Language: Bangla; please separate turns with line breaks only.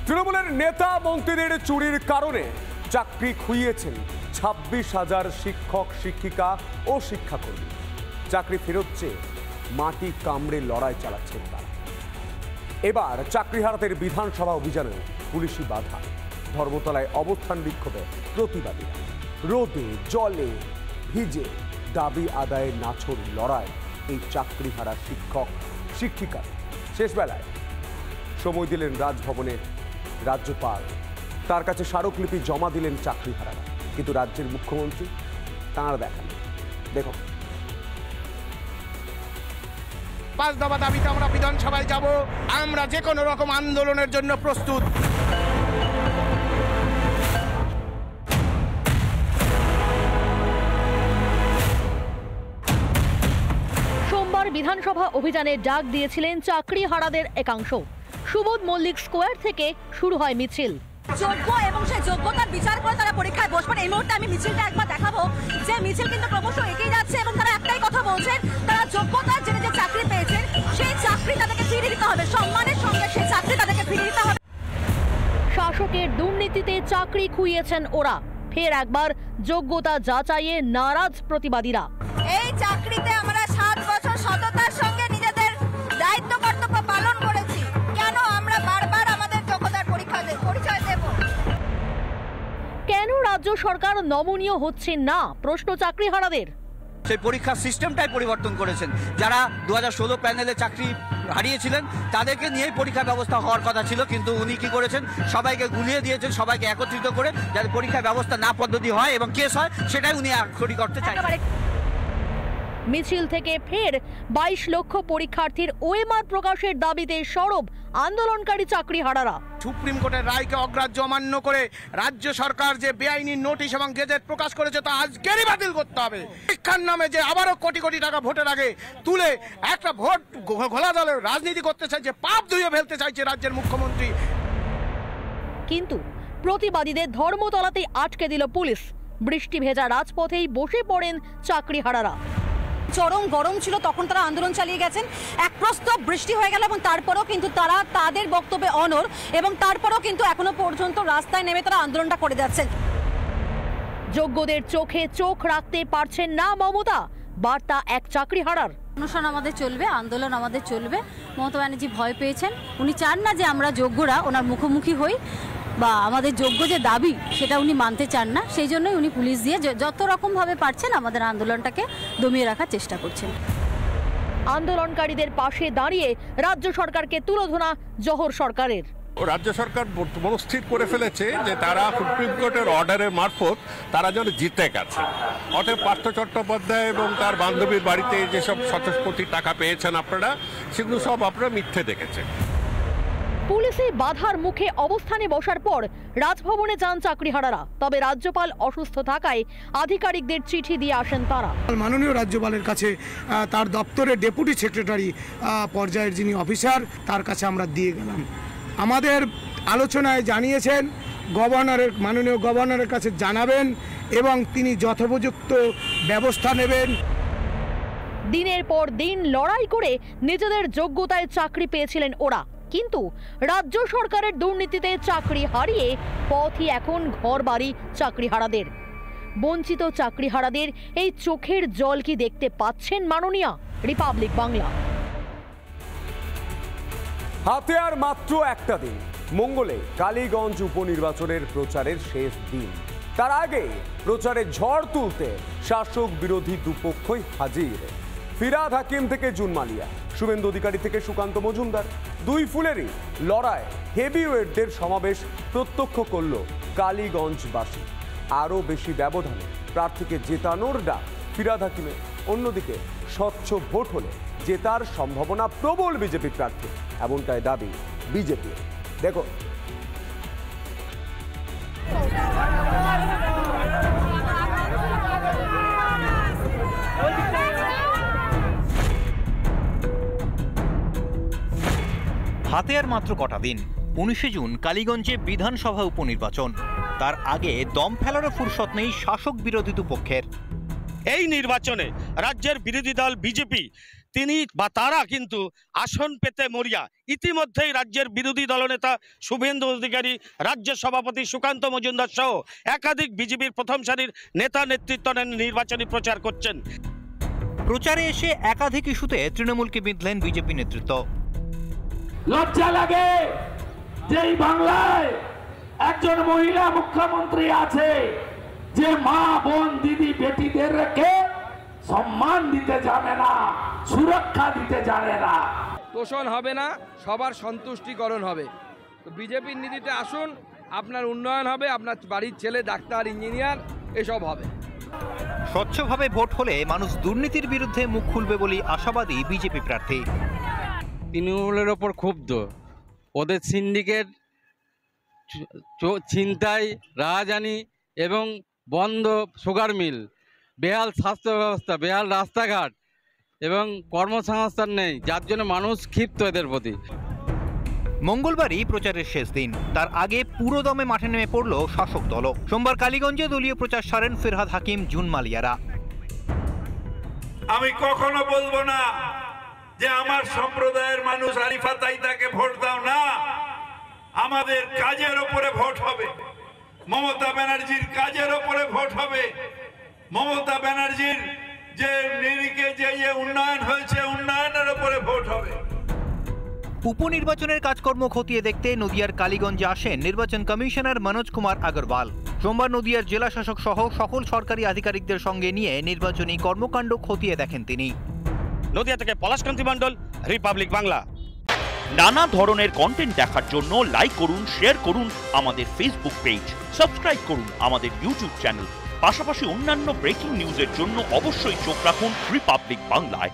তৃণমূলের নেতা মন্ত্রীদের চুরির কারণে চাকরি খুইয়েছেন 26,000 শিক্ষক শিক্ষিকা ও শিক্ষাকর্মী। চাকরি ফেরত চেয়ে মাটি কামড়ে লড়াই চালাচ্ছেন তারা। এবার চাকরিহারাদের বিধানসভা অভিযানে পুলিশি বাধা। ধর্মতলায় অবস্থান বিক্ষোভে প্রতিবাদীরা রোদে জলে ভিজে দাবি আদায়ের নাছোড় লড়াই এই চাকরিহারা শিক্ষক শিক্ষিকা। শেষ বেলায় সময় দিলেন রাজভবনে রাজ্যপাল, তার কাছে স্মারকলিপি জমা দিলেন চাকরিহারারা, কিন্তু রাজ্যের মুখ্যমন্ত্রী তাঁর দেখান। দেখুন,
5 দফা দাবিতে আমরা বিধানসভায় যাব। আমরা যে কোনো রকম আন্দোলনের জন্য প্রস্তুত।
সোমবার বিধানসভা অভিযানে ডাক দিয়েছিলেন চাকরিহারাদের একাংশ। সুবোধ মল্লিক স্কোয়ার থেকে শুরু হয় মিছিল।
যোগ্য এবং সেই যোগ্যতার বিচার করে তারা পরীক্ষায় বসবেন। এই মুহূর্তে আমি মিছিলটা একবার দেখাবো যে মিছিল কিন্তু ক্রমশ এগিয়ে যাচ্ছে এবং তারা একটাই কথা বলছেন, তারা যোগ্যতার জন্য যে চাকরি পেয়েছেন সেই চাকরি তাদেরকে ফিরিয়ে দিতে হবে, সম্মানের সঙ্গে সেই চাকরি তাদেরকে ফিরিয়ে দিতে হবে।
শাসকের দুর্নীতিতে চাকরি খুইয়েছেন ওরা। ফের একবার যোগ্যতা যাচাইয়ে নারাজ প্রতিবাদীরা।
এই চাকরিতে আমরা 7 বছর সততার সঙ্গে নিজেদের দায়িত্ব কর্তব্য পালন করেছি, কেন আমরা বারবার আমাদের যোগ্যতার পরিচয় দেব?
কেন রাজ্য সরকার নমনীয় হচ্ছে না, প্রশ্ন চাকরিহারাদের।
সেই পরীক্ষার সিস্টেমটাই পরিবর্তন করেছেন। যারা 2016 প্যানেলে চাকরি হারিয়েছিলেন তাদেরকে নিয়েই পরীক্ষা ব্যবস্থা হওয়ার কথা ছিল, কিন্তু উনি কি করেছেন, সবাইকে গুলিয়ে দিয়েছেন, সবাইকে একত্রিত করে যাতে পরীক্ষা ব্যবস্থা না পদ্ধতি হয় এবং কেস হয় সেটাই উনি আক্ষরিক করতে চান।
মিছিল থেকে ফের 22 লক্ষ পরীক্ষার্থীর ওএমআর প্রকাশের দাবিতে সরব আন্দোলনকারী চাকরিহারারা।
সুপ্রিম কোর্টের রায়কে অগ্রাহ্য অমান্য করে রাজ্য সরকার যে বেআইনি নোটিশ এবং গেজেট প্রকাশ করেছে তা আজকেরই বাতিল করতে হবে। শিক্ষার নামে যে আবারও কোটি কোটি টাকা ভোটের আগে তুলে একটা ভোট ঘোলা দলের রাজনীতি করতে চাইছে, পাপ ধুয়ে ফেলতে চাইছে রাজ্যের মুখ্যমন্ত্রী।
কিন্তু প্রতিবাদীদের ধর্মতলাতেই আটকে দিল পুলিশ। বৃষ্টি ভেজা রাজপথেই বসে পড়েন চাকরিহারারা।
চরম গরম ছিল, তখন তারা আন্দোলন চালিয়ে গেছেন। এক প্রস্তর বৃষ্টি হয়ে গেল এবং তারপরেও কিন্তু তারা তাদের বক্তব্যে অনড় এবং তারপরেও কিন্তু এখনো পর্যন্ত রাস্তায় নেমে তারা আন্দোলনটা করে যাচ্ছেন।
যোগ্যদের চোখে চোখ রাখতে পারছেন না মমতা, বার্তা এক চাকরিহারার।
অনুষ্ঠান আমাদের চলবে, আন্দোলন আমাদের চলবে। মমতা ব্যানার্জি ভয় পেয়েছেন, উনি চান না যে আমরা যোগ্যরা ওনার মুখোমুখি হই বা আমাদের যোগ্য যে দাবি সেটা উনি মানতে চান না। সেই জন্যই উনি পুলিশ দিয়ে যত রকমভাবে পারছেন আমাদের আন্দোলনটাকে দমিয়ে রাখার চেষ্টা করছেন।
আন্দোলনকারীদের পাশে দাঁড়িয়ে রাজ্য সরকারকে তুলোধনা জোহর সরকারের।
রাজ্য সরকার মনস্থির করে ফেলেছে যে তারা সুপ্রিম কোর্টের অর্ডারের মারফত তারা যেন জিতে গেছে। অতএব পার্থ চট্টোপাধ্যায় এবং তার বান্ধবীর বাড়িতে যেসব 27 কোটি টাকা পেয়েছেন আপনারা, সেগুলো সব আপনারা মিথ্যে দেখেছেন।
পুলিশে বাধার মুখে অবস্থানে বসার পর রাজভবনে যান চাকরিহারারা। তবে রাজ্যপাল অসুস্থ থাকায় আধিকারিকদের চিঠি দিয়ে আসেন তারা।
মাননীয় রাজ্যপালের কাছে তার দপ্তরের ডেপুটি সেক্রেটারি পর্যায়ের যিনি অফিসার, তার কাছে আমরা দিয়ে গেলাম। আমাদের আলোচনায় জানিয়েছেন মাননীয় গভর্নরের কাছে জানাবেন এবং তিনি যথোপযুক্ত ব্যবস্থা নেবেন।
দিনের পর দিন লড়াই করে নিজেদের যোগ্যতায় চাকরি পেয়েছিলেন ওরা, কিন্তু রাজ্য সরকারের দুর্নীতিতে চাকরি হারিয়ে পথই এখন ঘরবাড়ি চাকরিহারাদের। বঞ্চিত চাকরিহারাদের এই চোখের জল কি দেখতে পাচ্ছেন মাননীয়া? রিপাবলিক বাংলা।
হাতে আর মাত্র একটা দিন, মঙ্গলে কালীগঞ্জ উপনির্বাচনের প্রচারের শেষ দিন। তার আগে প্রচারে ঝড় তুলতে শাসক বিরোধী দুপক্ষই হাজির। ফিরহাদ হাকিম থেকে জুন মালিয়া, শুভেন্দু অধিকারী থেকে সুকান্ত মজুমদার, দুই ফুলেরই লড়াই হেভিওয়েটদের সমাবেশ প্রত্যক্ষ করল কালীগঞ্জবাসী। আরও বেশি ব্যবধানে প্রার্থীকে জেতানোর ডাক ফিরহাদ হাকিমের। অন্যদিকে স্বচ্ছ ভোট হলে জেতার সম্ভাবনা প্রবল বিজেপি প্রার্থী, এমনটাই দাবি বিজেপি। দেখো,
হাতে আর মাত্র কটা দিন, 19 জুন কালীগঞ্জে বিধানসভা উপনির্বাচন। তার আগে দম ফেলারও ফুরসত নেই শাসক বিরোধী দুপক্ষের।
এই নির্বাচনে রাজ্যের বিরোধী দল বিজেপি
তিনি বা তারা কিন্তু আসন পেতে মরিয়া। ইতিমধ্যেই রাজ্যের বিরোধী দলনেতা শুভেন্দু অধিকারী, রাজ্য সভাপতি সুকান্ত মজুমদার সহ একাধিক বিজেপির প্রথম সারির নেতা নেতৃত্ব নির্বাচনী প্রচার করছেন।
প্রচারে এসে একাধিক ইস্যুতে তৃণমূলকে বিঁধলেন বিজেপি নেতৃত্ব।
লজ্জা লাগে যে এই বাংলায় একজন মহিলা মুখ্যমন্ত্রী আছে যে মা, বোন, দিদি, বেটিদেরকে সম্মান দিতে জানে না, সুরক্ষা দিতে জানে না।
তোষণ হবে না, সবার সন্তুষ্টিকরণ হবে। তো বিজেপির নীতিতে আসুন, আপনার উন্নয়ন হবে, আপনার বাড়ির ছেলে ডাক্তার, ইঞ্জিনিয়ার এসব হবে।
স্বচ্ছভাবে ভোট হলে মানুষ দুর্নীতির বিরুদ্ধে মুখ খুলবে বলে আশাবাদী বিজেপি প্রার্থী।
তৃণমূলের ওপর ক্ষুব্ধ, ওদের সিন্ডিকেট, ছিনতাই, রাহাজানি এবং বন্ধ সুগার মিল, বেহাল স্বাস্থ্য ব্যবস্থা, বেহাল রাস্তাঘাট এবং কর্মসংস্থান নেই, যার জন্য মানুষ ক্ষিপ্ত এদের প্রতি।
মঙ্গলবারই প্রচারের শেষ দিন, তার আগে পুরোদমে মাঠে নেমে পড়ল শাসক দল। সোমবার কালীগঞ্জে দলীয় প্রচার সারেন ফিরহাদ হাকিম, জুন মালিয়ারা।
আমি কখনো বলবো না যে আমার সম্প্রদায়ের মানুষ আরিফা তাইতাকে ভোট দাও না, আমাদের কাজের ওপরে ভোট হবে, মমতা ব্যানার্জির কাজের ওপরে ভোট হবে, মমতা ব্যানার্জির যে নিরিখে যে উন্নয়ন হয়েছে উন্নয়নের ওপরে ভোট হবে।
উপনির্বাচনের কাজকর্ম খতিয়ে দেখতে নদিয়ার কালীগঞ্জে আসেন নির্বাচন কমিশনার মনোজ কুমার আগরওয়াল। সোমবার নদিয়ার জেলা শাসক সহ সকল সরকারি আধিকারিকদের সঙ্গে নিয়ে নির্বাচনী কর্মকাণ্ড খতিয়ে দেখেন তিনি।
নদিয়া থেকে পলাশকান্তি মণ্ডল, রিপাবলিক বাংলা।
নানা ধরনের কন্টেন্ট দেখার জন্য লাইক করুন, শেয়ার করুন আমাদের ফেসবুক পেজ, সাবস্ক্রাইব করুন আমাদের ইউটিউব চ্যানেল। পাশাপাশি অন্যান্য ব্রেকিং নিউজের জন্য অবশ্যই চোখ রাখুন রিপাবলিক বাংলায়।